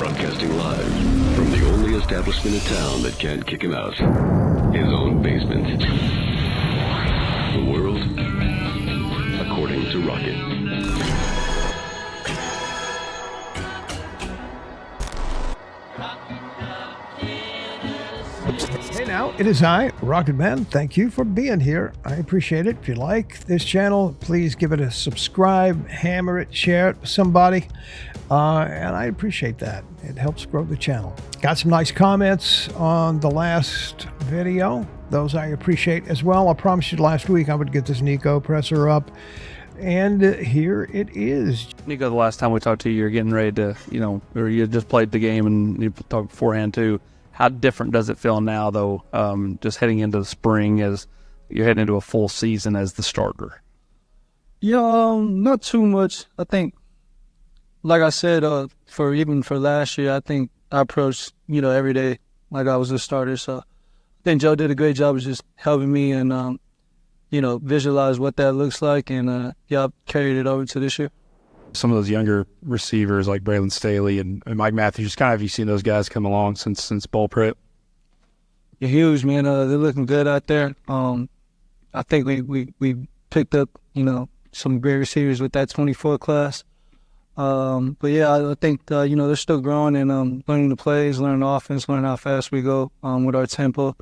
Broadcasting live from the only establishment in town that can't kick him out. His own basement. The world according to Rocket. Hey now, it is I, Rocket Man. Thank you for being here. I appreciate it. If you like this channel, please give it a subscribe, hammer it, share it with somebody. And I appreciate that. It helps grow the channel. Got some nice comments on the last video. Those I appreciate as well. I promised you last week I would get this Nico presser up. And here it is. Nico, the last time we talked to you, you're getting ready to, or you just played the game and you talked beforehand too. How different does it feel now, though, just heading into the spring as you're heading into a full season as the starter? Yeah, not too much. I think, like I said, for last year, I think I approached, every day like I was a starter. So I think Joe did a great job of just helping me and, visualize what that looks like. And, I've carried it over to this year. Some of those younger receivers like Braylon Staley and Mike Matthews, have you seen those guys come along since bowl prep? You're huge, man. They're looking good out there. I think we picked up, some great receivers with that 24 class. But yeah, I think, they're still growing and learning the plays, learning the offense, learning how fast we go with our tempo.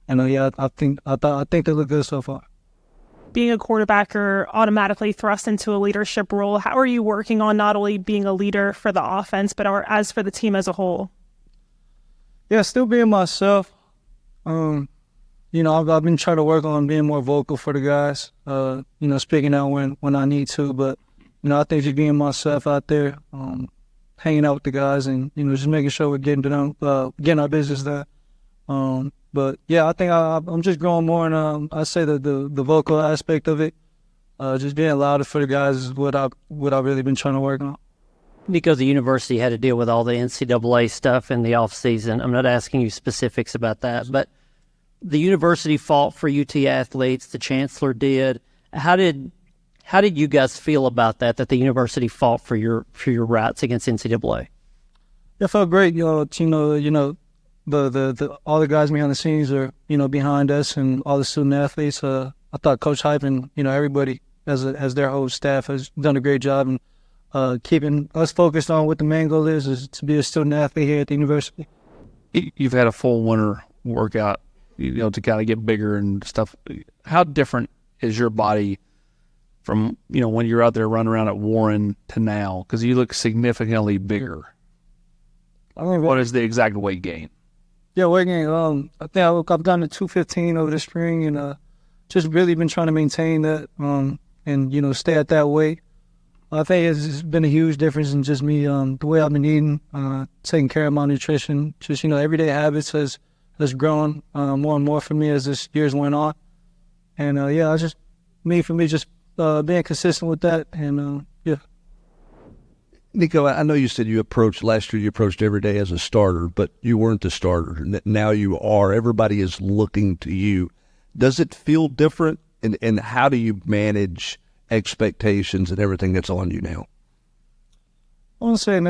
And I think they look good so far. Being a quarterback, you're automatically thrust into a leadership role. How are you working on not only being a leader for the offense, but as for the team as a whole? Yeah, still being myself. I've been trying to work on being more vocal for the guys, speaking out when I need to. But, I think just being myself out there, hanging out with the guys and, just making sure we're getting our business done. But yeah, I think I'm just growing more, and I say that the vocal aspect of it, just being louder for the guys is what I've really been trying to work on. Nico, the university had to deal with all the NCAA stuff in the off season. I'm not asking you specifics about that, but the university fought for UT athletes. The chancellor did. How did you guys feel about that the university fought for your rights against NCAA? Yeah, it felt great. The all the guys behind the scenes are behind us and all the student athletes. I thought Coach Hype and everybody as their whole staff has done a great job in keeping us focused on what the main goal is to be a student athlete here at the university. You've had a full winter workout, to kind of get bigger and stuff. How different is your body from when you're out there running around at Warren to now? Because you look significantly bigger. What is the exact weight gain? Yeah, weight gain. I think I've gotten to 215 over the spring, and just really been trying to maintain that, and stay at that weight. I think it's been a huge difference in just me, the way I've been eating, taking care of my nutrition. Just everyday habits has grown more and more for me as this years went on, and just being consistent with that, and yeah. Nico, I know you said last year you approached every day as a starter, but you weren't the starter. Now you are. Everybody is looking to you. Does it feel different? And how do you manage expectations and everything that's on you now? I won't say it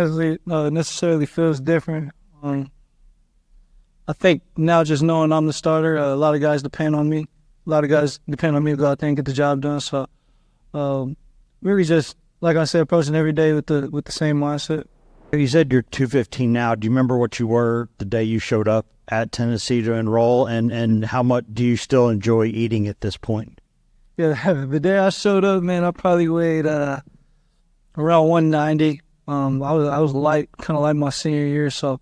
necessarily feels different. I think now just knowing I'm the starter, a lot of guys depend on me. A lot of guys depend on me to go out there and get the job done. So really just, like I said, approaching every day with the same mindset. You said you're 215 now. Do you remember what you were the day you showed up at Tennessee to enroll, and how much do you still enjoy eating at this point? Yeah, the day I showed up, man, I probably weighed around 190. I was light, kind of like my senior year, so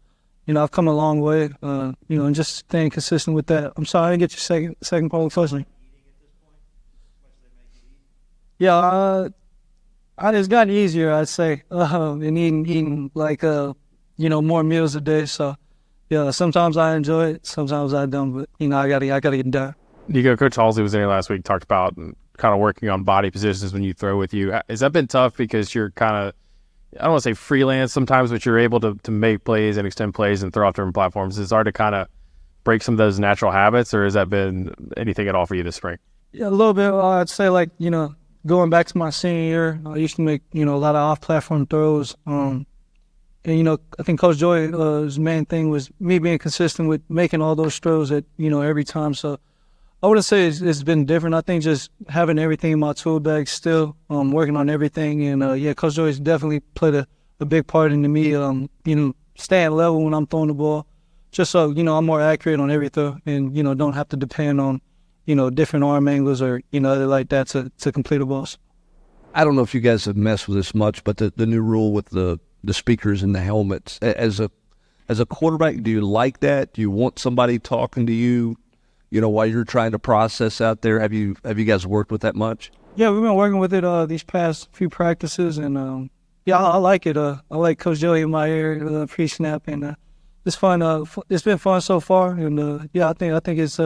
I've come a long way. And just staying consistent with that. I'm sorry, I didn't get your second part of the question. Yeah, it's gotten easier, I'd say, in eating like, more meals a day. So, yeah, sometimes I enjoy it, sometimes I don't, but, I gotta get it done. Nico, Coach Halsey was there last week, talked about kind of working on body positions when you throw with you. Has that been tough because you're kind of, I don't want to say freelance sometimes, but you're able to make plays and extend plays and throw off different platforms? Is it hard to kind of break some of those natural habits, or has that been anything at all for you this spring? Yeah, a little bit. I'd say, going back to my senior year, I used to make, a lot of off-platform throws. And I think Coach Joy's main thing was me being consistent with making all those throws at every time. So I wouldn't say it's been different. I think just having everything in my tool bag still, working on everything. And Coach Joy's definitely played a big part in me, staying level when I'm throwing the ball, just so, I'm more accurate on every throw and, don't have to depend on, different arm angles or, other like that to complete a ball. I don't know if you guys have messed with this much, but the new rule with the speakers and the helmets, as a quarterback, do you like that? Do you want somebody talking to you, while you're trying to process out there? Have you guys worked with that much? Yeah, we've been working with it these past few practices, and I like it. I like Coach Joey in my ear pre-snap, and it's fun. It's been fun so far, and I think it's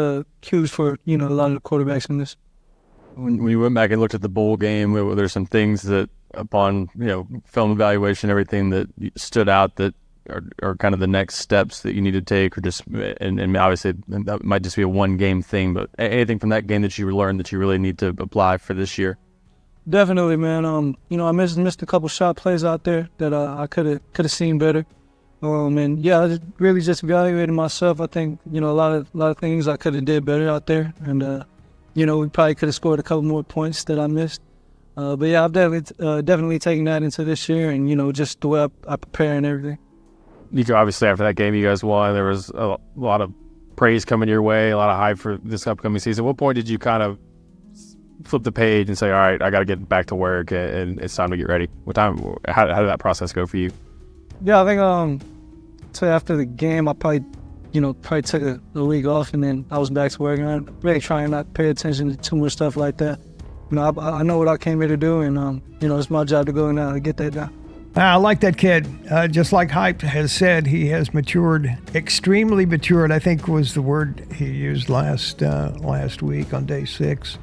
huge for a lot of the quarterbacks in this. When you went back and looked at the bowl game, were there some things that, upon film evaluation, everything that stood out that are kind of the next steps that you need to take, or just and obviously that might just be a one game thing, but anything from that game that you learned that you really need to apply for this year? Definitely, man. I missed a couple shot plays out there that I could have seen better. I just really just evaluated myself. I think a lot of things I could have did better out there, and we probably could have scored a couple more points that I missed. But yeah, I've definitely taken that into this year, and just the way I prepare and everything. Nico, obviously after that game you guys won, there was a lot of praise coming your way, a lot of hype for this upcoming season. At what point did you kind of flip the page and say, all right, I got to get back to work and it's time to get ready? How did that process go for you? Yeah, I think so after the game I probably took a week off, and then I was back to work, and I'm really trying not to pay attention to too much stuff like that. I know what I came here to do, and it's my job to go and get that done. I like that kid. Just like Hype has said, he has matured, extremely matured, I think was the word he used last week on day 6.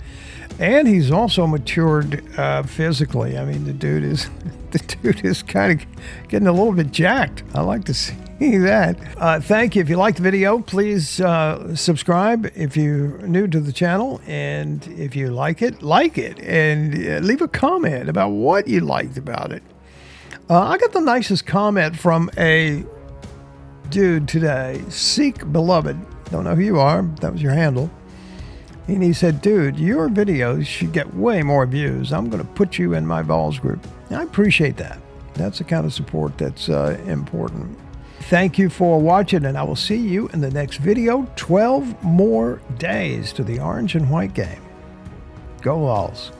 And he's also matured physically. I mean, the dude is kind of getting a little bit jacked. I like to see that. Thank you. If you liked the video, please subscribe if you're new to the channel. And if you like it, and leave a comment about what you liked about it. I got the nicest comment from a dude today, Seek Beloved. Don't know who you are. That was your handle. And he said, dude, your videos should get way more views. I'm going to put you in my Vols group. I appreciate that. That's the kind of support that's important. Thank you for watching, and I will see you in the next video. 12 more days to the orange and white game. Go Vols.